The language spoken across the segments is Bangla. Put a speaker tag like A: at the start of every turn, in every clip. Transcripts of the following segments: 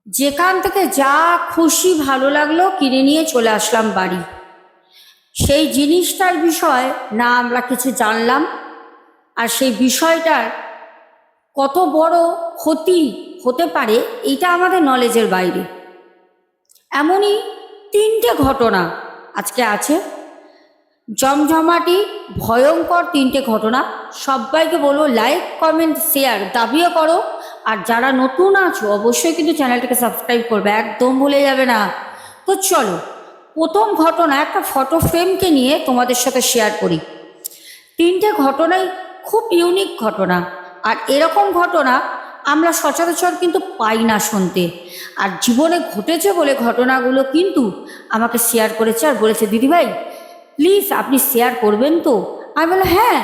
A: যেখান থেকে যা খুশি ভালো লাগলো কিনে নিয়ে চলে আসলাম বাড়ি। সেই জিনিসটার বিষয় না আমরা কিছু জানলাম, আর সেই বিষয়টার কত বড় ক্ষতি হতে পারে এটা আমাদের নলেজের বাইরে। এমনই তিনটে ঘটনা আজকে আছে, জমজমাটি ভয়ঙ্কর তিনটে ঘটনা। সবাইকে বলবো লাইক কমেন্ট শেয়ার দাবিও করো, আর যারা নতুন আছো অবশ্যই কিন্তু চ্যানেলটাকে সাবস্ক্রাইব করবে, একদম ভুলে যাবে না। তো চলো, প্রথম ঘটনা একটা ফটো ফ্রেমকে নিয়ে তোমাদের সাথে শেয়ার করি। তিনটে ঘটনাই খুব ইউনিক ঘটনা, আর এরকম ঘটনা আমরা সচরাচর কিন্তু পাই না শুনতে। আর জীবনে ঘটেছে বলে ঘটনাগুলো কিন্তু আমাকে শেয়ার করেছে আর বলেছে, দিদিভাই প্লিজ আপনি শেয়ার করবেন তো। আমি বললাম হ্যাঁ,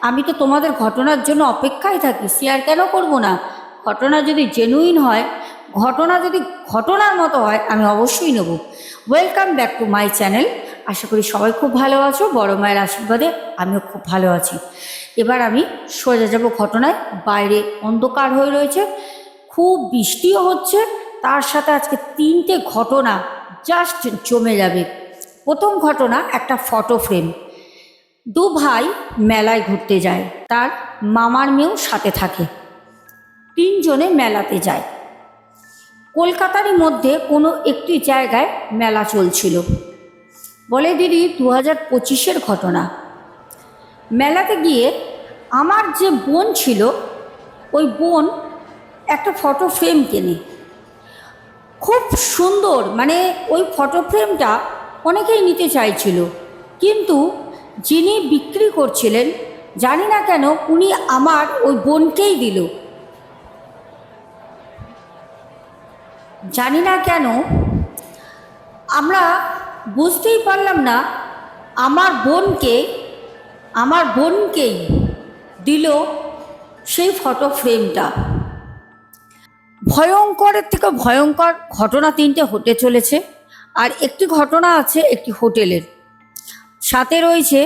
A: আমি তো তোমাদের ঘটনার জন্য অপেক্ষায় থাকি, শেয়ার কেন করব না। ঘটনা যদি জেনুইন হয়, ঘটনা যদি ঘটনার মতো হয়, আমি অবশ্যই নেব। Welcome back to my channel. আশা করি সবাই খুব ভালো আছো, বড় মায়ের আশীর্বাদে আমিও খুব ভালো আছি। এবার আমি সোজা যাব ঘটনায়। বাইরে অন্ধকার হয়ে রয়েছে, খুব বৃষ্টিও হচ্ছে, তার সাথে আজকে তিনটে ঘটনা জাস্ট জমে যাবে। প্রথম ঘটনা একটা ফটো ফ্রেম। দু ভাই মেলায় ঘুরতে যায়, তার মামার মেয়েও সাথে থাকে। তিনজনে মেলাতে যায়। কলকাতারই মধ্যে কোনো একটি জায়গায় মেলা চলছিল। বলে, দিদি 2025-এর ঘটনা। মেলাতে গিয়ে আমার যে বোন ছিল, ওই বোন একটা ফটো ফ্রেম কেনে। খুব সুন্দর, মানে ওই ফটো ফ্রেমটা অনেকেই নিতে চাইছিল, কিন্তু যিনি বিক্রি করছিলেন জানি না কেন উনি আমার ওই বোনকেই দিল। জানি না কেন, আমরা বুঝতেই পারলাম না, আমার বোনকেই দিল সেই ফটো ফ্রেমটা। ভয়ঙ্করের থেকে ভয়ঙ্কর ঘটনা তিনটে হতে চলেছে। আর একটি ঘটনা আছে একটি হোটেলের সাথে রয়েছে,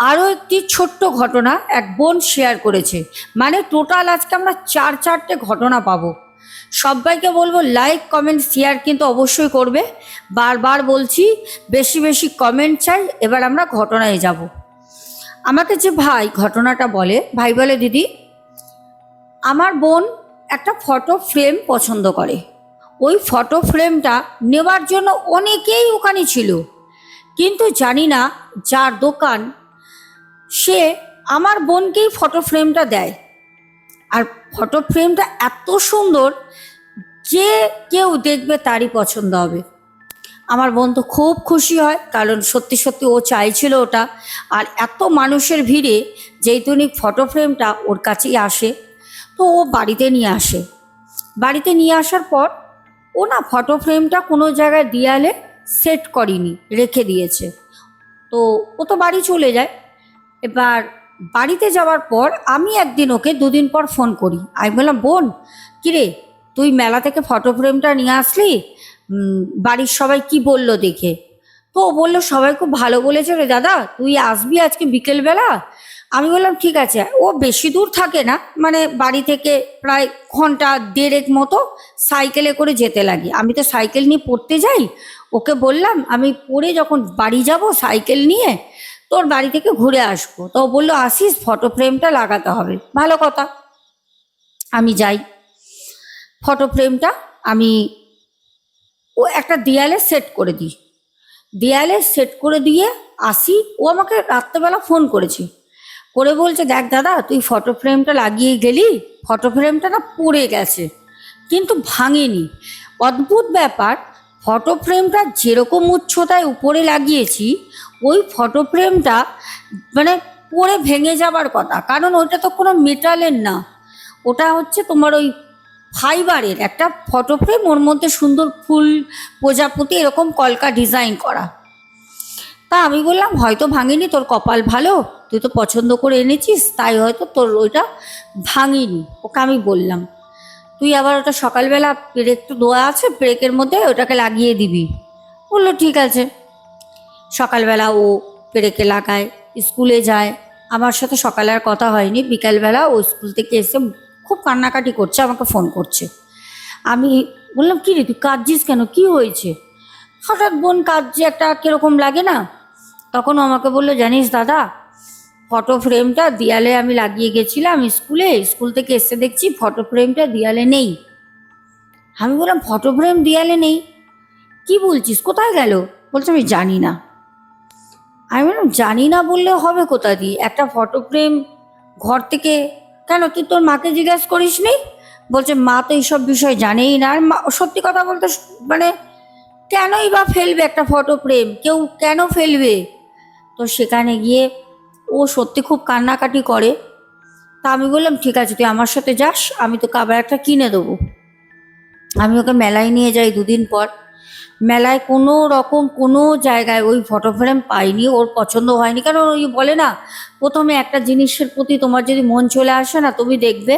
A: আরও একটি ছোট্ট ঘটনা এক বোন শেয়ার করেছে। মানে টোটাল আজকে আমরা চারটে ঘটনা পাবো। সবাইকে বলবো লাইক কমেন্ট শেয়ার কিন্তু অবশ্যই করবে, বারবার বলছি বেশি বেশি কমেন্ট চাই। এবার আমরা ঘটনায় যাব। আমাকে যে ভাই ঘটনাটা বলে, ভাই বলে, দিদি আমার বোন একটা ফটো ফ্রেম পছন্দ করে। ওই ফটো ফ্রেমটা নেওয়ার জন্য অনেকেই ওখানে ছিল, কিন্তু জানি না যার দোকান সে আমার বোনকেই ফটো ফ্রেমটা দেয়। আর ফটো ফ্রেমটা এত সুন্দর যে কেউ দেখবে তারই পছন্দ হবে। আমার বোন তো খুব খুশি হয়, কারণ সত্যি সত্যি ও চাইছিল ওটা। আর এত মানুষের ভিড়ে যেইটুনি ফটো ফ্রেমটা ওর কাছেই আসে, তো ও বাড়িতে নিয়ে আসে। বাড়িতে নিয়ে আসার পর ও না ফটো ফ্রেমটা কোনো জায়গায় দেয়ালে সেট করেনি, রেখে দিয়েছে। তো ও তো বাড়ি চলে যায়। এবার বাড়িতে যাওয়ার পর আমি একদিন ওকে দুদিন পর ফোন করি। আমি বললাম, বোন কিরে তুই মেলা থেকে ফটো ফ্রেমটা নিয়ে আসলি, বাড়ির সবাই কি বললো দেখে? তো ও বললো, সবাই খুব ভালো বলেছে রে দাদা, তুই আসবি আজকে বিকেলবেলা। আমি বললাম ঠিক আছে। ও বেশি দূর থাকে না, মানে বাড়ি থেকে প্রায় ঘন্টা দেড়েক মতো সাইকেলে করে যেতে লাগে। আমি তো সাইকেল নিয়ে পড়তে যাই। ওকে বললাম আমি পড়ে যখন বাড়ি যাব সাইকেল নিয়ে, তোর বাড়ি থেকে ঘুরে আসবো। তো ও বললো, আসিস, ফটো ফ্রেমটা লাগাতে হবে। ভালো কথা। আমি যাই, ফটো ফ্রেমটা আমি ও একটা দেয়ালে সেট করে দিই। দেয়ালে সেট করে দিয়ে আসি। ও আমাকে রাত্রেবেলা ফোন করেছে, করে বলছে, দেখ দাদা তুই ফটো ফ্রেমটা লাগিয়ে গেলি, ফটো ফ্রেমটা না পড়ে গেছে কিন্তু ভাঙেনি। অদ্ভুত ব্যাপার, ফটো ফ্রেমটা যেরকম উচ্চতায় উপরে লাগিয়েছি ওই ফটো ফ্রেমটা মানে পড়ে ভেঙে যাবার কথা, কারণ ওইটা তো কোনো মেটালের না, ওটা হচ্ছে তোমার ওই ফাইবারের একটা ফটো ফ্রেম, ওর মধ্যে সুন্দর ফুল প্রজাপতি এরকম কলকা ডিজাইন করা। তা আমি বললাম, হয়তো ভাঙেনি, তোর কপাল ভালো, তুই তো পছন্দ করে এনেছিস, তাই হয়তো তোর ওইটা ভাঙেনি। ওকে আমি বললাম, তুই আবার ওটা সকালবেলা ব্রেক তো দেওয়া আছে, ব্রেকের মধ্যে ওটাকে লাগিয়ে দিবি। বললো ঠিক আছে। সকালবেলা ও ব্রেকে লাগায়, স্কুলে যায়। আমার সাথে সকালে আর কথা হয়নি। বিকালবেলা ও স্কুল থেকে এসে খুব কান্নাকাটি করছে, আমাকে ফোন করছে। আমি বললাম কি রে তুই কাঁদছিস কেন, কি হয়েছে? হঠাৎ বোন কাঁদছে, একটা কিরকম লাগে না। তখন ও আমাকে বললো, জানিস দাদা, ফটো ফ্রেমটা দেয়ালে আমি লাগিয়ে গেছিলাম স্কুল থেকে এসে দেখছি ফটো ফ্রেমটা দেয়ালে নেই। আমি বললাম ফটো ফ্রেম দেয়ালে নেই, কি বলছিস, কোথায় গেল? বলছে আমি জানি না। আমি বললাম জানি না বললে হবে কোথা দিয়ে, একটা ফটো ফ্রেম ঘর থেকে, কেন তুই তোর মাকে জিজ্ঞাসা করিস নি? বলছে মা তো এইসব বিষয় জানেই না। আর মা সত্যি কথা বলতে মানে কেনই বা ফেলবে একটা ফটো ফ্রেম, কেউ কেন ফেলবে? তো সেখানে গিয়ে ও সত্যি খুব কান্নাকাটি করে। তা আমি বললাম ঠিক আছে তুই আমার সাথে যাস, আমি তোকে আবার একটা কিনে দেবো। আমি ওকে মেলায় নিয়ে যাই 2 দিন পর। মেলায় কোনো রকম কোনো জায়গায় ওই ফটো ফ্রেম পাইনি, ওর পছন্দ হয়নি। কারণ ওই বলে না, প্রথমে একটা জিনিসের প্রতি তোমার যদি মন চলে আসে না, তুমি দেখবে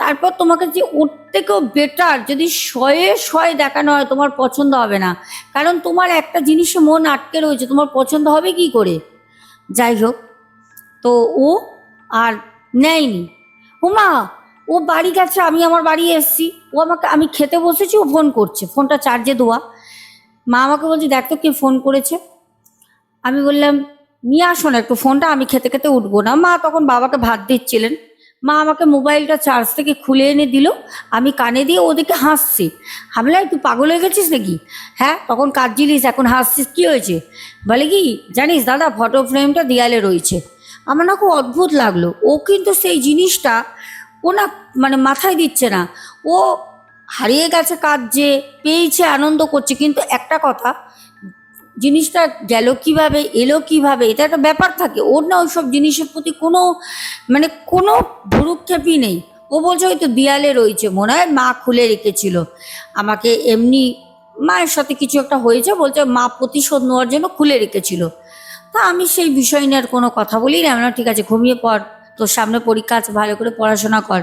A: তারপর তোমাকে যে ওর থেকেও বেটার যদি 100-এ 100 দেখানো হয় তোমার পছন্দ হবে না। কারণ তোমার একটা জিনিসে মন আটকে রয়েছে, তোমার পছন্দ হবে কি করে? যাই হোক, তো ও আর নেয়নি। ওমা, ও বাড়ি গেছে, আমি আমার বাড়ি এসেছি, ও আমাকে, আমি খেতে বসেছি, ও ফোন করছে, ফোনটা চার্জে দেওয়া। মা আমাকে বলছে দেখ তো কে ফোন করেছে। আমি বললাম নিয়ে আসো না একটু ফোনটা, আমি খেতে খেতে উঠবো না। মা তখন বাবাকে ভাত দিচ্ছিলেন। মা আমাকে মোবাইলটা চার্জ থেকে খুলে এনে দিল, আমি কানে দিয়ে ওদিকে হাসছি। আমি বললাম তুই পাগল হয়ে গেছিস নাকি? হ্যাঁ তখন কাঁদছিলিস, এখন হাসছিস, কি হয়েছে? বলে কি জানিস দাদা, ফটো ফ্রেমটা দেয়ালে রয়েছে। আমার না খুব অদ্ভুত লাগলো, ও কিন্তু সেই জিনিসটা ও না মানে মাথায় দিচ্ছে না। ও হারিয়ে গেছে কাঁদছে, পেয়েছে আনন্দ করছে, কিন্তু একটা কথা, জিনিসটা গেল কিভাবে, এলো কিভাবে, এটা একটা ব্যাপার থাকে। ওর না ওইসব জিনিসের প্রতি কোনো মানে কোনো ভ্রুক্ষেপই নেই। ও বলছে ওই তো দেয়ালে রয়েছে, মনে হয় মা খুলে রেখেছিল। আমাকে এমনি মায়ের সাথে কিছু একটা হয়েছে, বলছে মা প্রতিশোধ নেওয়ার জন্য খুলে রেখেছিল। তা আমি সেই বিষয় নিয়ে আর কোনো কথা বলি না। আমরা ঠিক আছে ঘুমিয়ে পড়, তোর সামনে পরীক্ষা আছে, ভালো করে পড়াশোনা কর।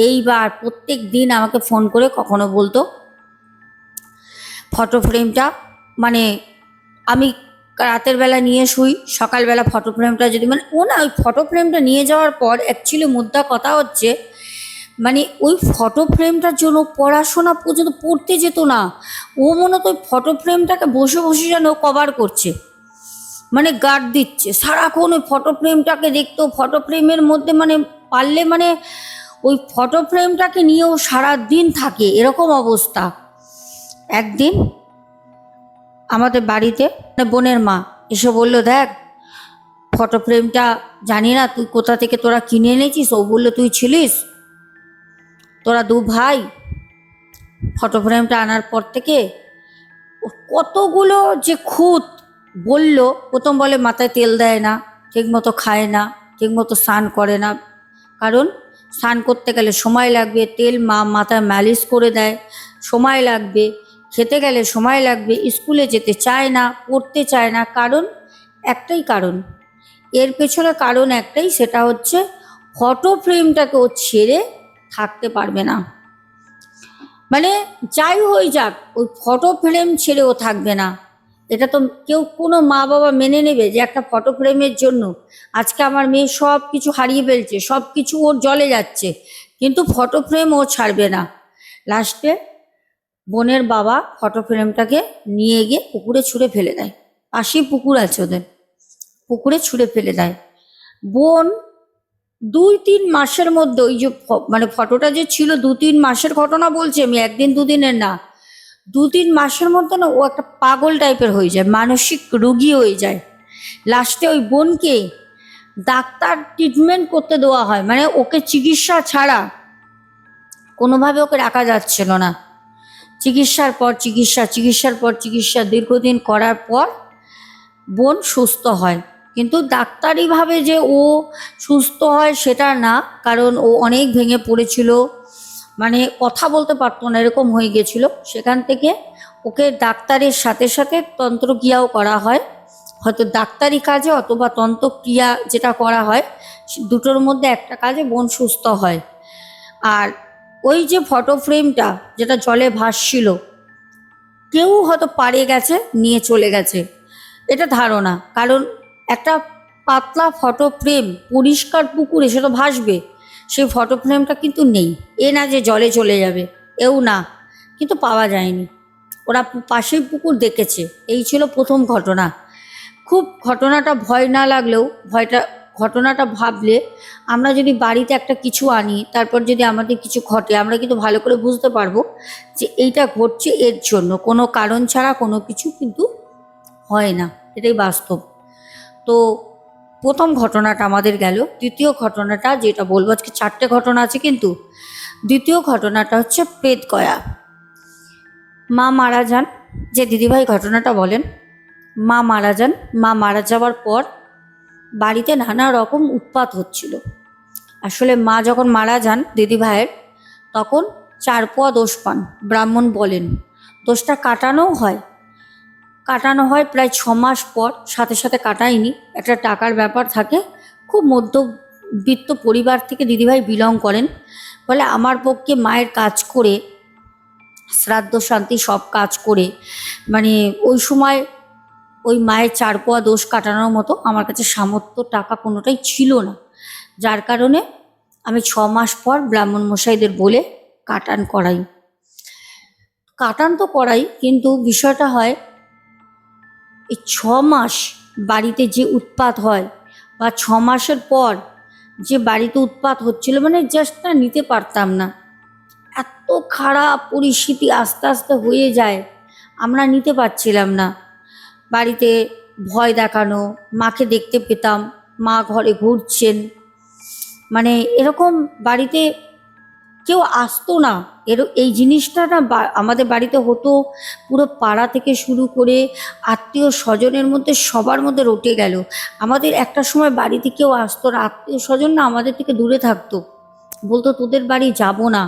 A: এইবার প্রত্যেক দিন আমাকে ফোন করে কখনো বলতো ফটো ফ্রেমটা, মানে আমি রাতের বেলা নিয়ে শুই, সকালবেলা ফটো ফ্রেমটা যদি, মানে ও না ওই ফটো ফ্রেমটা নিয়ে যাওয়ার পর অ্যাকচুয়ালি মুদ্রা কথা হচ্ছে, মানে ওই ফটো ফ্রেমটার জন্য পড়াশোনা পর্যন্ত পড়তে যেত না। ও মনে তো ওই ফটো ফ্রেমটাকে বসে বসে যেন কভার করছে, মানে গার্ড দিচ্ছে, সারাক্ষণ ওই ফটো ফ্রেমটাকে দেখতো, ফটো ফ্রেমের মধ্যে মানে পারলে মানে ওই ফটো ফ্রেমটাকে নিয়েও সারা দিন থাকে, এরকম অবস্থা। একদিন আমাদের বাড়িতে বোনের মা এসে বললো দেখ ফটো ফ্রেমটা, জানি না তুই কোথা থেকে তোরা কিনে এনেছিস। ও বললো তুই ছিলিস, তোরা 2 ভাই। ফটো ফ্রেমটা আনার পর থেকে কতগুলো যে খুঁত বলল। প্রথম বলে মাথায় তেল দেয় না, ঠিকমতো খায় না, ঠিকমতো স্নান করে না, কারণ স্নান করতে গেলে সময় লাগবে, তেল মা মাথায় মালিশ করে দেয়, সময় লাগবে, খেতে গেলে সময় লাগবে, স্কুলে যেতে চায় না, পড়তে চায় না। কারণ একটাই কারণ, এর পেছনে কারণ একটাই, সেটা হচ্ছে ফটো ফ্রেমটাকে ও ছেড়ে থাকতে পারবে না। মানে যাই হয়ে যাক ওই ফটো ফ্রেম ছেড়ে ও থাকবে না। এটা তো কেউ কোনো মা বাবা মেনে নেবে যে একটা ফটো ফ্রেমের জন্য আজকে আমার মেয়ে সব কিছু হারিয়ে ফেলছে, সব কিছু ওর জলে যাচ্ছে, কিন্তু ফটো ফ্রেম ও ছাড়বে না। লাস্টে বোনের বাবা ফটো ফ্রেমটাকে নিয়ে গিয়ে পুকুরে ছুঁড়ে ফেলে দেয়। পাশেই পুকুর আছে ওদের, পুকুরে ছুঁড়ে ফেলে দেয়। বোন 2-3 মাসের মধ্যে ওই যে মানে ফটোটা যে ছিল 2-3 মাসের ঘটনা বলছি আমি, 1 দিন 2 দিনের না, 2-3 মাসের মধ্যে না ও একটা পাগল টাইপের হয়ে যায়, মানসিক রোগী হয়ে যায়। লাস্টে ওই বোনকে ডাক্তার ট্রিটমেন্ট করতে দেওয়া হয়, মানে ওকে চিকিৎসা ছাড়া কোনোভাবে ওকে রাখা যাচ্ছিল না। চিকিৎসার পর চিকিৎসা, চিকিৎসার পর চিকিৎসা দীর্ঘদিন করার পর বোন সুস্থ হয়। কিন্তু ডাক্তারিভাবে যে ও সুস্থ হয় সেটা না, কারণ ও অনেক ভেঙে পড়েছিল, মানে কথা বলতে পারতো না, এরকম হয়ে গেছিল। সেখান থেকে ওকে ডাক্তারের সাথে সাথে তন্ত্রক্রিয়াও করা হয়, হয়তো ডাক্তারি কাজে অথবা তন্ত্রক্রিয়া যেটা করা হয় দুটোর মধ্যে একটা কাজে বোন সুস্থ হয়। আর ওই যে ফটো ফ্রেমটা যেটা জলে ভাসছিল, কেউ হয়তো পাড়ে গেছে নিয়ে চলে গেছে, এটা ধারণা। কারণ একটা পাতলা ফটো ফ্রেম পরিষ্কার পুকুরে সেটা ভাসবে, সেই ফটো ফ্রেমটা কিন্তু নেই। এ না যে জলে চলে যাবে, এও না, কিন্তু পাওয়া যায়নি। ওরা পাশেই পুকুর দেখেছে। এই ছিল প্রথম ঘটনা। খুব ঘটনাটা ভয় না লাগলেও ঘটনাটা ভাবলে আমরা যদি বাড়িতে একটা কিছু আনি, তারপর যদি আমাদের কিছু ঘটে, আমরা কিন্তু ভালো করে বুঝতে পারবো যে এইটা ঘটছে এর জন্য, কোনো কারণ ছাড়া কোনো কিছু কিন্তু হয় না। এটাই বাস্তব। তো প্রথম ঘটনাটা আমাদের গেল। দ্বিতীয় ঘটনাটা যেটা বলবো, আজকে 4টে ঘটনা আছে, কিন্তু দ্বিতীয় ঘটনাটা হচ্ছে প্রেত গয়া। মা মারা যান, যে দিদিভাই ঘটনাটা বলেন, মা মারা যান। মা মারা যাওয়ার পর বাড়িতে নানা রকম উৎপাত হচ্ছিল। আসলে মা যখন মারা যান দিদিভাইয়ের, তখন 4 পোয়া দোষ পান, ব্রাহ্মণ বলেন। দোষটা কাটানো হয় প্রায় 6 মাস পর। সাথে সাথে কাটায়নি, একটা টাকার ব্যাপার থাকে। খুব মধ্যবিত্ত পরিবার থেকে দিদিভাই বিলং করেন। বলে আমার পক্ষে মায়ের কাজ করে, শ্রাদ্ধ শান্তি সব কাজ করে, মানে ওই সময় ওই মায়ের 4 পোয়া দোষ কাটানোর মতো আমার কাছে সামর্থ্য টাকা কোনোটাই ছিল না। যার কারণে আমি 6 মাস পর ব্রাহ্মণ মশাইদের বলে কাটান তো করাই, কিন্তু বিষয়টা হয় এই 6 মাস বাড়িতে যে উৎপাত হয়, বা 6 মাসের পর যে বাড়িতে উৎপাত হচ্ছিল, মানে জাস্ট না নিতে পারতাম না। এত খারাপ পরিস্থিতি আস্তে আস্তে হয়ে যায়, আমরা নিতে পারছিলাম না। বাড়িতে ভয় দেখানো, মাকে দেখতে পেতাম মা ঘরে ঘুরছেন, মানে এরকম বাড়িতে কেউ আসতো না। এই জিনিসটা না আমাদের বাড়িতে হতো। পুরো পাড়া থেকে শুরু করে আত্মীয় স্বজনের মধ্যে সবার মধ্যে রটে গেল। আমাদের একটা সময় বাড়িতে কেউ আসতো না, আত্মীয় স্বজন না আমাদের থেকে দূরে থাকতো, বলতো তোদের বাড়ি যাব না,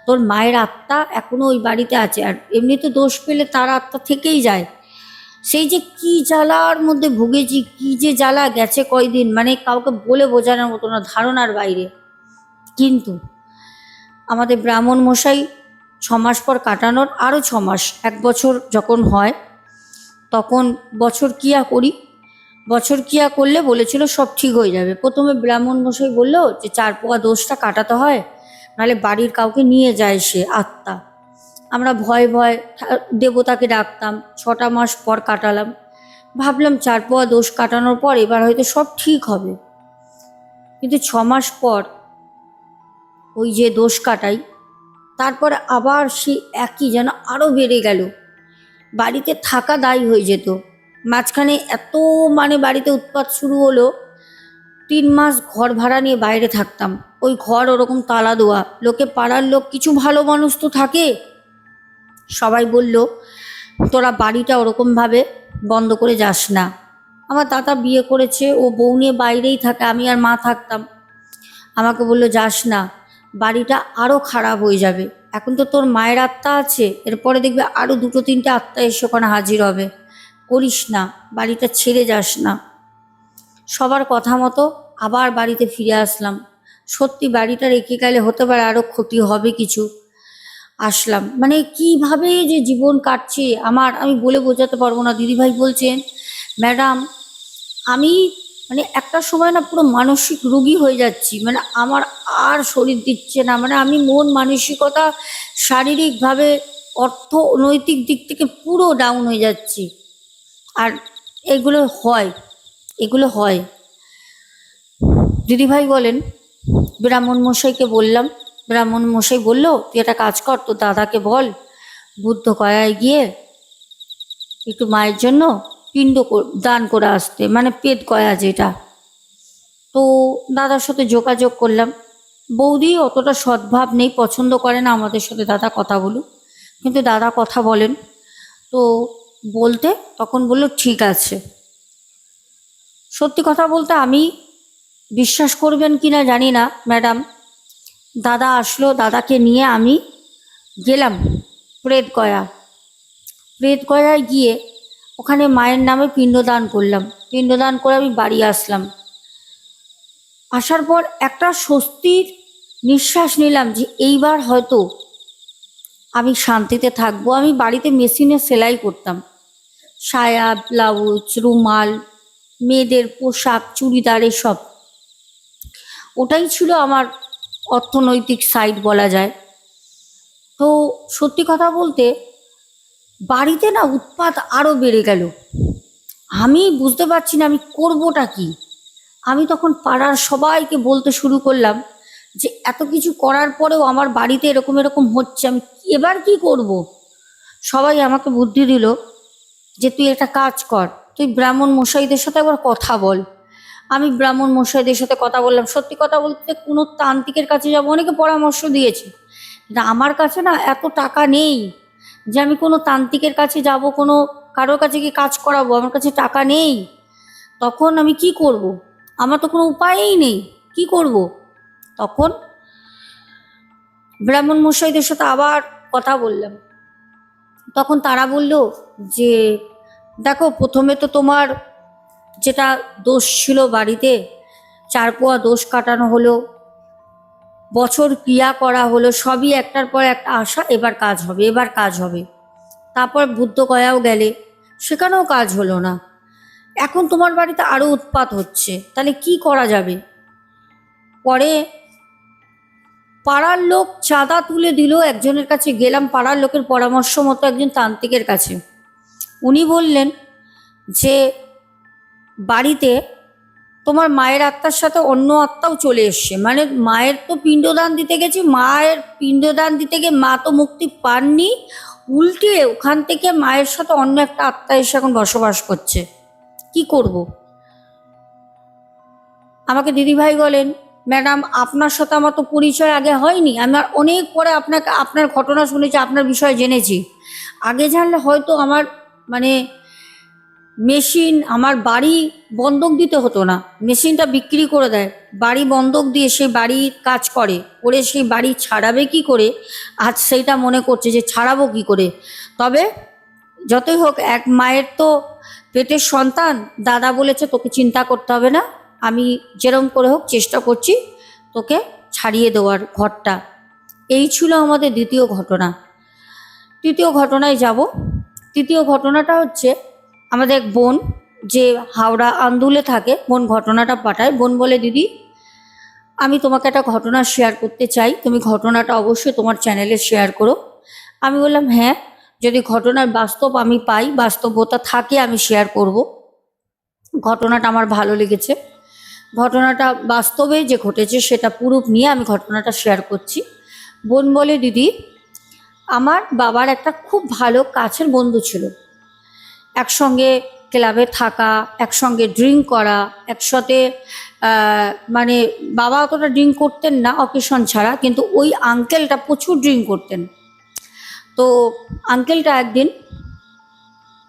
A: তোর মায়ের আত্মা এখনো ওই বাড়িতে আছে। আর এমনিতে দোষ পেলে তার আত্মা থেকেই যায়। সেই যে কি জ্বালার মধ্যে ভুগেছি, কি যে জ্বালা গেছে কয়দিন, মানে কাউকে বলে বোঝানোর মতো না, ধারণার বাইরে। কিন্তু আমাদের ব্রাহ্মণ মশাই 6 মাস পর কাটানোর আরও 6 মাস, 1 বছর যখন হয়, তখন বছর ক্রিয়া করলে বলেছিল সব ঠিক হয়ে যাবে। প্রথমে ব্রাহ্মণ মশাই বললো যে 4 পোয়া দোষটা কাটাতে হয়, নাহলে বাড়ির কাউকে নিয়ে যায় সে আত্মা। আমরা ভয় দেবতাকে ডাকতাম। 6টা মাস পর কাটালাম, ভাবলাম 4 পোয়া দোষ কাটানোর পর এবার হয়তো সব ঠিক হবে। কিন্তু 6 মাস পর ওই যে দোষ কাটাই, তারপরে আবার সে একই যেন আরও বেড়ে গেল। বাড়িতে থাকা দায়ী হয়ে যেত। মাঝখানে এত মানে বাড়িতে উৎপাত শুরু হলো, 3 মাস ঘর ভাড়া নিয়ে বাইরে থাকতাম। ওই ঘর ওরকম তালা দেওয়া, পাড়ার লোক কিছু ভালো মানুষ তো থাকে, সবাই বলল তোরা বাড়িটা ওরকমভাবে বন্ধ করে যাস না। আমার দাদা বিয়ে করেছে, ও বউ নিয়ে বাইরেই থাকে, আমি আর মা থাকতাম। আমাকে বলল যাস না, বাড়িটা আরও খারাপ হয়ে যাবে। এখন তো তোর মায়ের আত্মা আছে, এরপরে দেখবে আরও 2-3টে আত্মা এসে ওখানে হাজির হবে, করিস না, বাড়িটা ছেড়ে যাস না। সবার কথা মতো আবার বাড়িতে ফিরে আসলাম। সত্যি বাড়িটা রেখে গেলে হতে পারে আরও ক্ষতি হবে কিছু। আসলাম, মানে কিভাবে যে জীবন কাটছে আমার, আমি বলে বোঝাতে পারবো না। দিদিভাই বলছেন ম্যাডাম আমি মানে একটা সময় না পুরো মানসিক রোগী হয়ে যাচ্ছি, মানে আমার আর শরীর দিচ্ছে না, মানে আমি মন মানসিকতা শারীরিকভাবে অর্থনৈতিক দিক থেকে পুরো ডাউন হয়ে যাচ্ছি। আর এগুলো হয়। দিদিভাই বলেন ব্রাহ্মণ মশাইকে বললাম, ব্রাহ্মণ মশাই বলল তুই একটা কাজ কর, তোর দাদাকে বল বুদ্ধ গয়ায় গিয়ে একটু মায়ের জন্য দান করে আসতে, মানে পেট গয়া যেটা। তো দাদার সাথে যোগাযোগ করলাম। বৌদি অতটা সদ্ভাব নেই, পছন্দ করে না আমাদের সাথে দাদা কথা বলুক, কিন্তু দাদা কথা বলেন। তো বলতে তখন বলল ঠিক আছে। সত্যি কথা বলতে আমি, বিশ্বাস করবেন কি না জানি না ম্যাডাম, দাদা আসলো, দাদাকে নিয়ে আমি গেলাম প্রেতগয়ায় গিয়ে ওখানে মায়ের নামে পিণ্ডদান করলাম। পিণ্ডদান করে আমি বাড়ি আসলাম। আসার পর একটা স্বস্তির নিঃশ্বাস নিলাম যে এইবার হয়তো আমি শান্তিতে থাকবো। আমি বাড়িতে মেশিনে সেলাই করতাম, সায়া, ব্লাউজ, রুমাল, মেয়েদের পোশাক, চুড়িদার, এসব। ওটাই ছিল আমার অর্থনৈতিক সাইড বলা যায়। তো সত্যি কথা বলতে বাড়িতে না উৎপাত আরও বেড়ে গেল। আমি বুঝতে পারছি না আমি করবোটা কি। আমি তখন পাড়ার সবাইকে বলতে শুরু করলাম যে এত কিছু করার পরেও আমার বাড়িতে এরকম এরকম হচ্ছে, আমি এবার কি করব। সবাই আমাকে বুদ্ধি দিল যে তুই একটা কাজ কর, তুই ব্রাহ্মণ মশাইদের সাথে একবার কথা বল। আমি ব্রাহ্মণ মশাইদের সাথে কথা বললাম। সত্যি কথা বলতে কোনো তান্ত্রিকের কাছে যাবো, অনেকে পরামর্শ দিয়েছে, কিন্তু আমার কাছে না এত টাকা নেই যে আমি কোনো তান্ত্রিকের কাছে যাব, কোনো কারোর কাছে গিয়ে কাজ করাবো। আমার কাছে টাকা নেই। তখন আমি কি করব? আমার তো কোনো উপায়ই নেই, কি করব? তখন ব্রাহ্মণ মশাইদের সাথে আবার কথা বললাম। তখন তারা বলল যে দেখো, প্রথমে তো তোমার যেটা দোষ ছিল বাড়িতে, 4 পোয়া দোষ কাটানো হলো, বছর ক্রিয়া করা হলো, সবই একটার পর একটা আশা, এবার কাজ হবে, এবার কাজ হবে। তারপর বুদ্ধ গয়াও গেলে, সেখানেও কাজ হলো না। এখন তোমার বাড়িতে আরও উৎপাত হচ্ছে, তাহলে কি করা যাবে? পরে পাড়ার লোক চাঁদা তুলে দিল। একজনের কাছে গেলাম, পাড়ার লোকের পরামর্শ মতো একজন তান্ত্রিকের কাছে। উনি বললেন যে বাড়িতে তোমার মায়ের আত্মার সাথে অন্য আত্মাও চলে এসছে, মানে মায়ের তো পিণ্ডদান দিতে গেছি, মায়ের পিণ্ডদান দিতে গিয়ে মা তো মুক্তি পাননি, উল্টে ওখান থেকে মায়ের সাথে অন্য একটা আত্মা এসে এখন বসবাস করছে। কি করব? আমাকে দিদিভাই বলেন, ম্যাডাম আপনার সাথে আমার তো পরিচয় আগে হয়নি, আমার অনেক পরে আপনাকে আপনার ঘটনা শুনেছি, আপনার বিষয়ে জেনেছি। আগে জানলে হয়তো আমার মানে মেশিন, আমার বাড়ি বন্ধক দিতে হতো না। মেশিনটা বিক্রি করে দেয়, বাড়ি বন্ধক দিয়ে সেই বাড়ির কাজ করে, করে সেই বাড়ি ছাড়াবে কি করে, আজ সেইটা মনে করছে যে ছাড়াবো কি করে। তবে যতই হোক, এক মায়ের তো পেটের সন্তান। দাদা বলেছে তোকে চিন্তা করতে হবে না, আমি যেরম করে হোক চেষ্টা করছি তোকে ছাড়িয়ে দেওয়ার ঘরটা। এই ছিল আমাদের দ্বিতীয় ঘটনা। তৃতীয় ঘটনায় যাব। তৃতীয় ঘটনাটা হচ্ছে আমাদের এক বোন, যে হাওড়া আন্দুলে থাকে, বোন ঘটনাটা পাঠায়। বোন বলে, দিদি আমি তোমাকে একটা ঘটনা শেয়ার করতে চাই, তুমি ঘটনাটা অবশ্যই তোমার চ্যানেলে শেয়ার করো। আমি বললাম হ্যাঁ, যদি ঘটনার বাস্তব আমি পাই, বাস্তবতা থাকে, আমি শেয়ার করব। ঘটনাটা আমার ভালো লেগেছে, ঘটনাটা বাস্তবে যে ঘটেছে সেটা প্রুফ নিয়ে আমি ঘটনাটা শেয়ার করছি। বোন বলে, দিদি আমার বাবার একটা খুব ভালো কাছের বন্ধু ছিল, একসঙ্গে ক্লাবে থাকা, একসঙ্গে ড্রিঙ্ক করা, একসাথে মানে বাবা অতটা ড্রিঙ্ক করতেন না অকেশন ছাড়া, কিন্তু ওই আঙ্কেলটা প্রচুর ড্রিঙ্ক করতেন। তো আঙ্কেলটা একদিন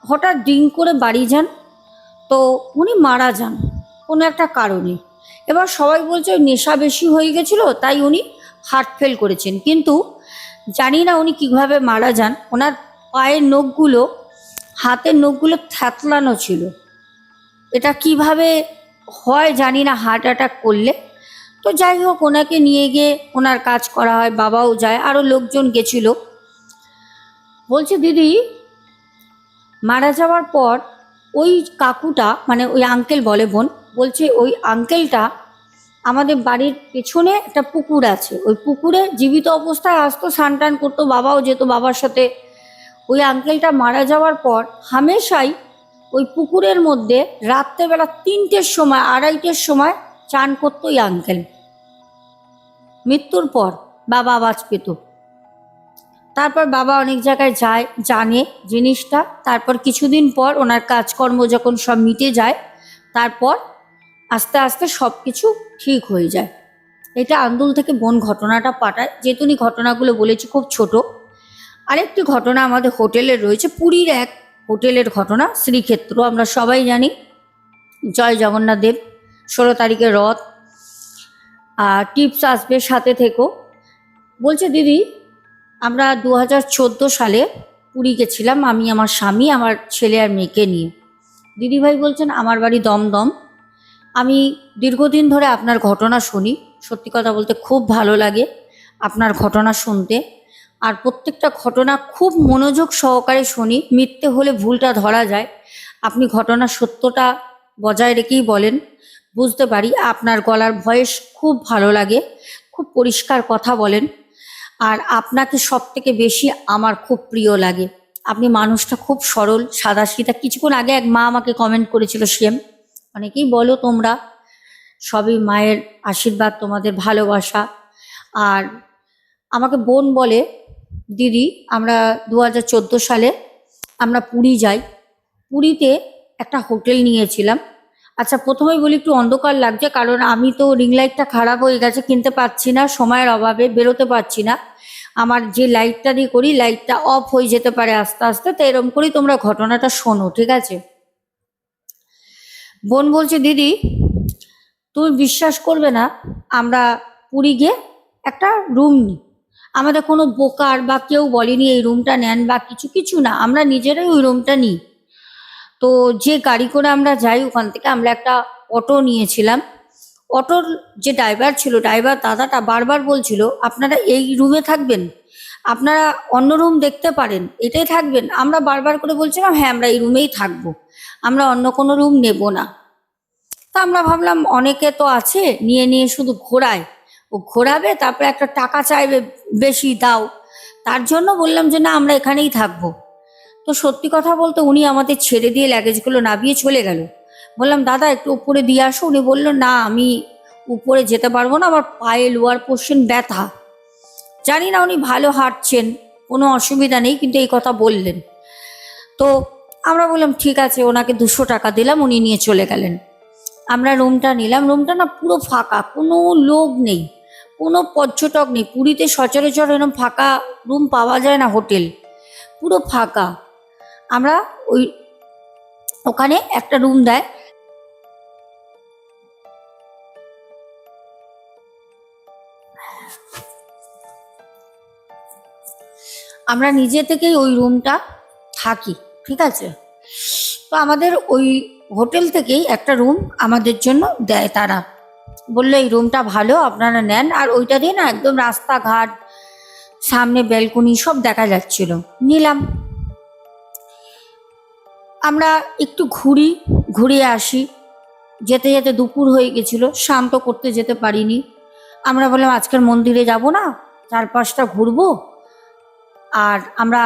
A: হঠাৎ ড্রিঙ্ক করে বাড়ি যান, তো উনি মারা যান কোনো একটা কারণে। এবার সবাই বলছে ওই নেশা বেশি হয়ে গেছিলো, তাই উনি হার্ট ফেল করেছেন। কিন্তু জানি না উনি কীভাবে মারা যান। ওনার পায়ের নখগুলো, হাতের নখগুলো থ্যাতলানো ছিল। এটা কিভাবে হয় জানি না, হার্ট অ্যাটাক করলে। তো যাই হোক, ওনাকে নিয়ে গিয়ে ওনার কাজ করা হয়, বাবাও যায়, আরও লোকজন গেছিল। বলছে দিদি মারা যাওয়ার পর ওই কাকুটা, মানে ওই আঙ্কেল বলে বোন, বলছে ওই আঙ্কেলটা আমাদের বাড়ির পেছনে একটা পুকুর আছে, ওই পুকুরে জীবিত অবস্থায় আসতো, স্নান টান করতো, বাবাও যেত বাবার সাথে। ওই আঙ্কেলটা মারা যাওয়ার পর হামেশাই ওই পুকুরের মধ্যে রাত্রেবেলা 3টের সময়, 2:30-টের সময় চান করতো ওই আঙ্কেল। মৃত্যুর পর বাবা আওয়াজ পেত। তারপর বাবা অনেক জায়গায় যায়, জানে জিনিসটা। তারপর কিছুদিন পর ওনার কাজকর্ম যখন সব মিটে যায়, তারপর আস্তে আস্তে সব কিছু ঠিক হয়ে যায়। এটা আন্দুল থেকে বোন ঘটনাটা পাঠায়, যেহেতু উনি ঘটনাগুলো বলেছি খুব ছোট। আরেকটি ঘটনা আমাদের হোটেলের রয়েছে, পুরীর এক হোটেলের ঘটনা, শ্রীক্ষেত্র। আমরা সবাই জানি জয় জগন্নাথ দেব, 16 তারিখে রথ। আর টিপস আসবে, সাথে থেকো। বলছে দিদি আমরা 2014 সালে পুরী গেছিলাম, আমি, আমার স্বামী, আমার ছেলে আর মেয়েকে নিয়ে। দিদিভাই বলছেন আমার বাড়ি দমদম। আমি দীর্ঘদিন ধরে আপনার ঘটনা শুনি, সত্যি কথা বলতে খুব ভালো লাগে আপনার ঘটনা শুনতে। আর প্রত্যেকটা ঘটনা খুব মনোযোগ সহকারে শুনি, মিথ্যে হলে ভুলটা ধরা যায়। আপনি ঘটনার সত্যটা বজায় রেখেই বলেন, বুঝতে পারি। আপনার গলার ভয়েস খুব ভালো লাগে, খুব পরিষ্কার কথা বলেন। আর আপনাকে সব থেকে বেশি আমার খুব প্রিয় লাগে। আপনি মানুষটা খুব সরল সাদাসিধা। কিছুক্ষণ আগে এক মা আমাকে কমেন্ট করেছিল সেম। অনেকেই বলো তোমরা, সবই মায়ের আশীর্বাদ, তোমাদের ভালোবাসা। আর আমাকে বোন বলে, দিদি আমরা 2014 সালে আমরা পুরী যাই, পুরীতে একটা হোটেল নিয়েছিলাম। আচ্ছা প্রথমেই বলি একটু অন্ধকার লাগছে, কারণ আমি তো রিং লাইটটা খারাপ হয়ে গেছে, কিনতে পারছি না, সময়ের অভাবে বেরোতে পারছি না। আমার যে লাইটটা দিয়ে করি লাইটটা অফ হয়ে যেতে পারে আস্তে আস্তে, তো এরকম করেই তোমরা ঘটনাটা শোনো, ঠিক আছে? বোন বলছে, দিদি তুমি বিশ্বাস করবে না, আমরা পুরী গিয়ে একটা রুম নিই। আমাদের কোনো বোকার বা কেউ বলেনি এই রুমটা নেন বা কিছু কিছু না, আমরা নিজেরাই ওই রুমটা নিই। তো যে গাড়ি করে আমরা যাই, ওখান থেকে আমরা একটা অটো নিয়েছিলাম। অটোর যে ড্রাইভার ছিল, ড্রাইভার দাদাটা বারবার বলছিল আপনারা এই রুমে থাকবেন, আপনারা অন্য রুম দেখতে পারেন, এটাই থাকবেন। আমরা বারবার করে বলছিলাম হ্যাঁ আমরা এই রুমেই থাকবো, আমরা অন্য কোনো রুম নেব না। তা আমরা ভাবলাম অনেকে তো আছে নিয়ে নিয়ে শুধু ঘোরায়, ও ঘোরাবে তারপরে একটা টাকা চাইবে বেশি দাও, তার জন্য বললাম যে না আমরা এখানেই থাকবো। তো সত্যি কথা বলতে উনি আমাদের ছেড়ে দিয়ে লাগেজগুলো নামিয়ে চলে গেল। বললাম দাদা একটু উপরে দিয়ে আসো, উনি বললো না আমি উপরে যেতে পারবো না, আমার পায়ে লোয়ার পোর্শন ব্যথা। জানি না উনি ভালো হাঁটছেন, কোনো অসুবিধা নেই, কিন্তু এই কথা বললেন। তো আমরা বললাম ঠিক আছে, ওনাকে 200 টাকা দিলাম, উনি নিয়ে চলে গেলেন। আমরা রুমটা নিলাম, রুমটা না পুরো ফাঁকা, কোনো লোক নেই, কোনো পর্যটক নেই। পুরীতে সচরাচর এরকম ফাঁকা রুম পাওয়া যায় না, হোটেল পুরো ফাঁকা। আমরা ওই ওখানে একটা রুম দেয়, আমরা নিজে থেকেই ওই রুমটা থাকি, ঠিক আছে? তো আমাদের ওই হোটেল থেকেই একটা রুম আমাদের জন্য দেয় তারা, বললো এই রুমটা ভালো আপনারা নেন। আর ওইটা দিয়ে না একদম রাস্তাঘাট, সামনে ব্যালকনি সব দেখা যাচ্ছিল, নিলাম। আমরা একটু ঘুরিয়ে আসি, যেতে যেতে দুপুর হয়ে গেছিল, শান্ত করতে যেতে পারিনি। আমরা বললাম আজকের মন্দিরে যাব না, 4-5টা ঘুরবো, আর আমরা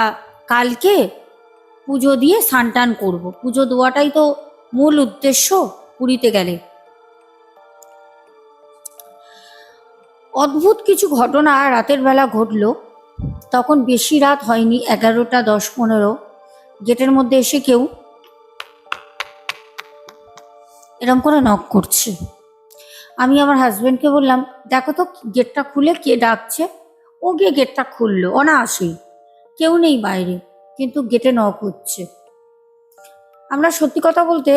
A: কালকে পুজো দিয়ে স্নান টান করবো, পুজো দেওয়াটাই তো মূল উদ্দেশ্য পুরীতে গেলে। অদ্ভুত কিছু ঘটনা রাতের বেলা ঘটলো। তখন বেশি রাত হয়নি, 11টা 10-15। গেটের মধ্যে এসে কেউ এরম করে নক করছে। আমি আমার হাজবেন্ডকে বললাম দেখো তো গেটটা খুলে কে ডাকছে। ও গিয়ে গেটটা খুললো, অনায়াসেই, কেউ নেই বাইরে, কিন্তু গেটে নক হচ্ছে। আমরা সত্যি কথা বলতে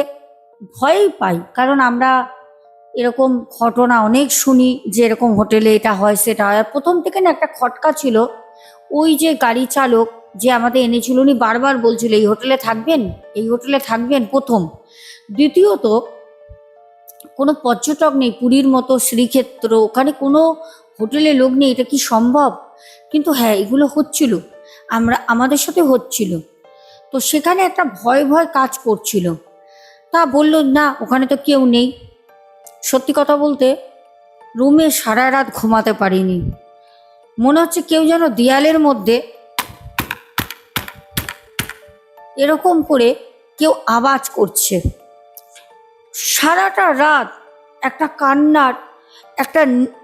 A: ভয়ই পাই, কারণ আমরা এরকম ঘটনা অনেক শুনি যে এরকম হোটেলে এটা হয় সেটা হয়। আর প্রথম থেকে না একটা খটকা ছিল, ওই যে গাড়ি চালক যে আমাদের এনেছিল উনি বারবার বলছিল এই হোটেলে থাকবেন, এই হোটেলে থাকবেন। প্রথম, দ্বিতীয়ত কোনো পর্যটক নেই, পুরীর মতো শ্রীক্ষেত্র, ওখানে কোনো হোটেলে লোক নেই, এটা কি সম্ভব? কিন্তু হ্যাঁ এগুলো হচ্ছিল, আমাদের সাথে হচ্ছিল। তো সেখানে একটা ভয় ভয় কাজ করছিল। তা বললো না ওখানে তো কেউ নেই। সত্যি কথা বলতে রুমে সারা রাত ঘুমাতে পারিনি, মনে হচ্ছে কেউ যেন দেয়ালের মধ্যে এরকম করে কেউ আওয়াজ করছে। সারাটা রাত একটা কান্নার, একটা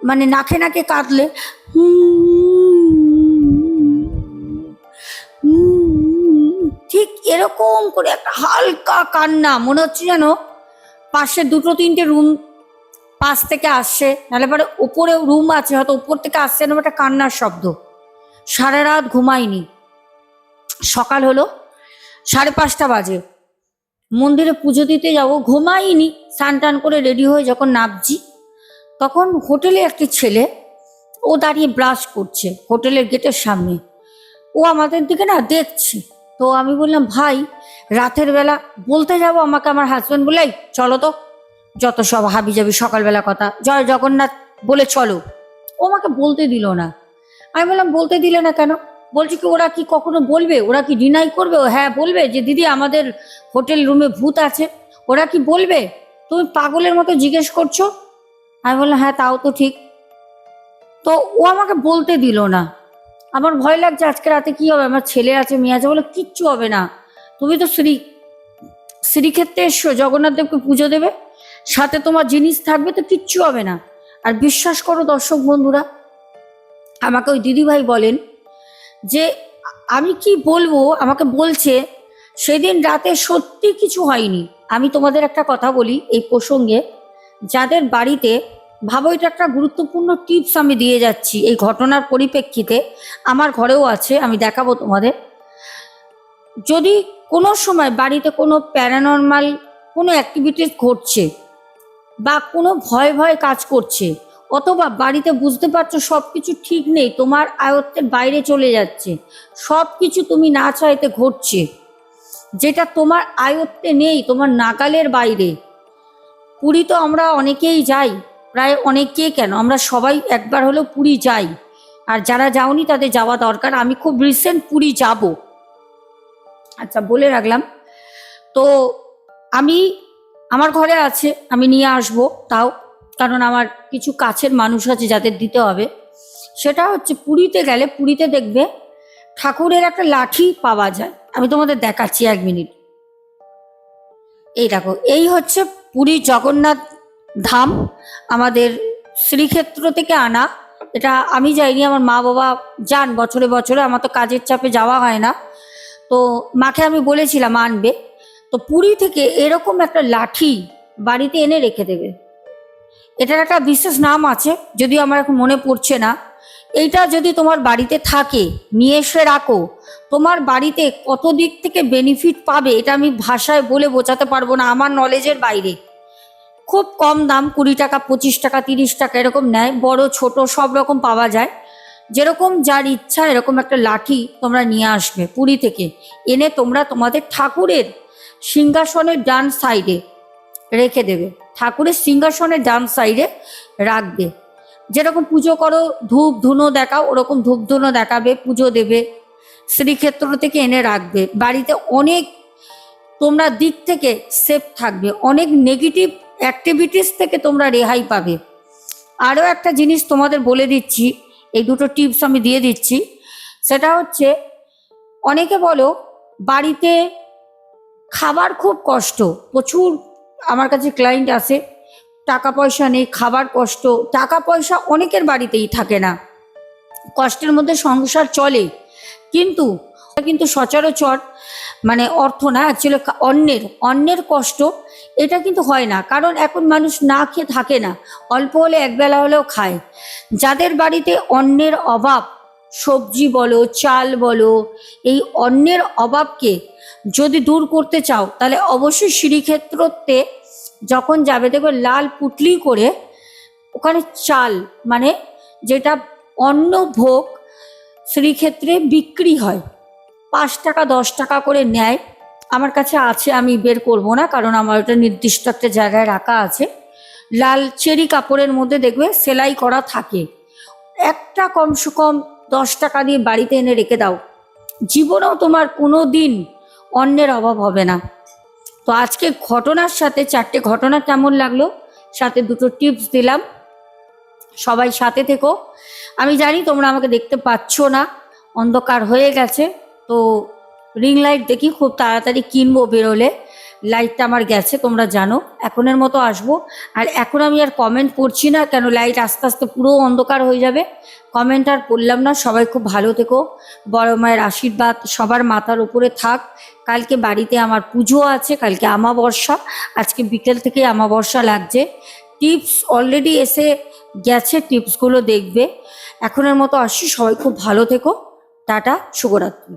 A: মানে নাকে নাকে কাঁদলে ঠিক এরকম করে একটা হালকা কান্না, মনে হচ্ছে যেন পাশে 2-3টে রুম পাশ থেকে আসছে, নাহলে পরে ওপরে রুম আছে হয়তো ওপর থেকে আসছে, এরকম একটা কান্নার শব্দ। সারা রাত ঘুমাইনি। সকাল হলো 5:30 বাজে, মন্দিরে পুজো দিতে যাবো, ঘুমাইনি। স্নান টান করে রেডি হয়ে যখন নামছি, তখন হোটেলে একটি ছেলে, ও দাঁড়িয়ে ব্রাশ করছে হোটেলের গেটের সামনে। ও আমাদের দিকে না দেখছে। তো আমি বললাম ভাই রাতের বেলা বলতে যাব আমাকে, আমার হাজব্যান্ড বলে চলো তো, যত সব হাবি যাবি সকালবেলা কথা, জয় জগন্নাথ বলে চলো। ও আমাকে বলতে দিল না। আমি বললাম বলতে দিলে না কেন? বলছি কি ওরা কি কখনো বলবে, ওরা কি ডিনাই করবে? ও হ্যাঁ বলবে যে দিদি আমাদের হোটেল রুমে ভূত আছে, ওরা কি বলবে? তুমি পাগলের মতো জিজ্ঞেস করছো। আমি বললাম হ্যাঁ তাও তো ঠিক। তো ও আমাকে বলতে দিল না। আমার ভয় লাগছে আজকে রাতে কি হবে, আমার ছেলে আছে মেয়ে আছে, বলে কিচ্ছু হবে না, তুমি তো শ্রীক্ষেত্রে এসছো, জগন্নাথ দেবকে পুজো দেবে, সাথে তোমার জিনিস থাকবে, তো কিচ্ছু হবে না। আর বিশ্বাস করো দর্শক বন্ধুরা, আমাকে ওই দিদিভাই বলেন যে আমি কি বলবো, আমাকে বলছে সেদিন রাতে সত্যি কিছু হয়নি। আমি তোমাদের একটা কথা বলি এই প্রসঙ্গে, যাদের বাড়িতে, ভাবো এটা একটা গুরুত্বপূর্ণ টিপস আমি দিয়ে যাচ্ছি এই ঘটনার পরিপ্রেক্ষিতে, আমার ঘরেও আছে, আমি দেখাবো তোমাদের। যদি কোনো সময় বাড়িতে কোনো প্যারানর্মাল কোনো অ্যাক্টিভিটিস ঘটছে বা কোনো ভয় ভয় কাজ করছে, অথবা বাড়িতে বুঝতে পারছো সব কিছু ঠিক নেই, তোমার আয়ত্তের বাইরে চলে যাচ্ছে, সব কিছু তুমি না চাইতে ঘটছে, যেটা তোমার আয়ত্তে নেই, তোমার নাগালের বাইরে। পুরী তো আমরা অনেকেই যাই, প্রায় অনেকে কেন, আমরা সবাই একবার হলেও পুরী যাই, আর যারা যাওনি তাদের যাওয়া দরকার। আমি খুব রিসেন্ট পুরী যাব, আচ্ছা বলে রাখলাম। তো আমার ঘরে আছে, আমি নিয়ে আসব তাও, কারণ আমার কিছু কাছের মানুষ আছে যাদের দিতে হবে। সেটা হচ্ছে পুরীতে গেলে, পুরীতে দেখবে ঠাকুরের একটা লাঠি পাওয়া যায়, আমি তোমাদের দেখাচ্ছি 1 মিনিট। এই দেখো, এই হচ্ছে পুরী জগন্নাথ ধাম, আমাদের শ্রীক্ষেত্র থেকে আনা। এটা আমি যাইনি, আমার মা বাবা যান বছরে বছরে, আমার তো কাজের চাপে যাওয়া হয় না। তো মাকে আমি বলেছিলাম আনবে, তো পুরী থেকে এরকম একটা লাঠি বাড়িতে এনে রেখে দেবে। এটার একটা বিশেষ নাম আছে, যদিও আমার এখন মনে পড়ছে না। এইটা যদি তোমার বাড়িতে থাকে, নিয়ে এসে রাখো, তোমার বাড়িতে কত দিক থেকে বেনিফিট পাবে এটা আমি ভাষায় বলে বোঝাতে পারবো না, আমার নলেজের বাইরে। খুব কম দাম, 20 টাকা 25 টাকা 30 টাকা এরকম নেয়, বড় ছোট সব রকম পাওয়া যায়। যেরকম যার ইচ্ছা এরকম একটা লাঠি তোমরা নিয়ে আসবে পুরী থেকে, এনে তোমরা তোমাদের ঠাকুরের সিংহাসনের ডান সাইডে রেখে দেবে, ঠাকুরের সিংহাসনের ডান সাইডে রাখবে। যেরকম পুজো করো, ধূপ ধুনো দেখাও, ওরকম ধূপ ধুনো দেখাবে, পুজো দেবে, শ্রীক্ষেত্র থেকে এনে রাখবে। বাড়িতে অনেক তোমরা দিক থেকে সেফ থাকবে, অনেক নেগেটিভ অ্যাক্টিভিটিস থেকে তোমরা রেহাই পাবে। আরও একটা জিনিস তোমাদের বলে দিচ্ছি, এই দুটো টিপস আমি দিয়ে দিচ্ছি। সেটা হচ্ছে, অনেকে বলো বাড়িতে খাবার খুব কষ্ট, প্রচুর আমার কাছে ক্লায়েন্ট আসে, টাকা পয়সা নেই, খাবার কষ্ট। টাকা পয়সা অনেকের বাড়িতেই থাকে না, কষ্টের মধ্যে সংসার চলে, কিন্তু কিন্তু সচরাচর মানে অর্থ না, অ্যাকচুয়ালি অন্যের কষ্ট এটা কিন্তু হয় না, কারণ এখন মানুষ না খেয়ে থাকে না, অল্প হলে একবেলা হলেও খায়। যাদের বাড়িতে অন্যের অভাব, সবজি বলো চাল বলো, এই অন্যের অভাবকে যদি দূর করতে চাও, তাহলে অবশ্যই শ্রীক্ষেত্রতে যখন যাবে দেখবে লাল পুটলি করে ওখানে চাল, মানে যেটা অন্ন ভোগ শ্রীক্ষেত্রে বিক্রি হয়, 5 টাকা 10 টাকা করে নেয়। আমার কাছে আছে, আমি বের করব না, কারণ আমার ওটা নির্দিষ্ট একটা জায়গায় রাখা আছে। লাল চেরি কাপড়ের মধ্যে দেখবে সেলাই করা থাকে, একটা কমসে কম 10 টাকা দিয়ে বাড়িতে এনে রেখে দাও, জীবনেও তোমার কোনো দিন অন্যের অভাব হবে না। তো আজকে ঘটনার সাথে 4টে ঘটনা কেমন লাগলো, সাথে 2টো টিপস দিলাম, সবাই সাথে থেকো। আমি জানি তোমরা আমাকে দেখতে পাচ্ছ না, অন্ধকার হয়ে গেছে, তো রিং লাইট দেখি খুব তাড়াতাড়ি কিনবো, বেরোলে লাইটটা আমার গেছে তোমরা জানো। এখনের মতো আসবো, আর এখন আমি আর কমেন্ট করছি না, কেন লাইট আস্তে আস্তে পুরো অন্ধকার হয়ে যাবে, কমেন্ট আর করলাম না। সবাই খুব ভালো থেকো, বড় মায়ের আশীর্বাদ সবার মাথার উপরে থাক। কালকে বাড়িতে আমার পুজো আছে, কালকে আমাবস্যা, আজকে বিকেল থেকে আমাবস্যা লাগছে। টিপস অলরেডি এসে গেছে, টিপসগুলো দেখবে। এখনের মতো আসছি, সবাই খুব ভালো থেকো, টাটা, শুভরাত্রি।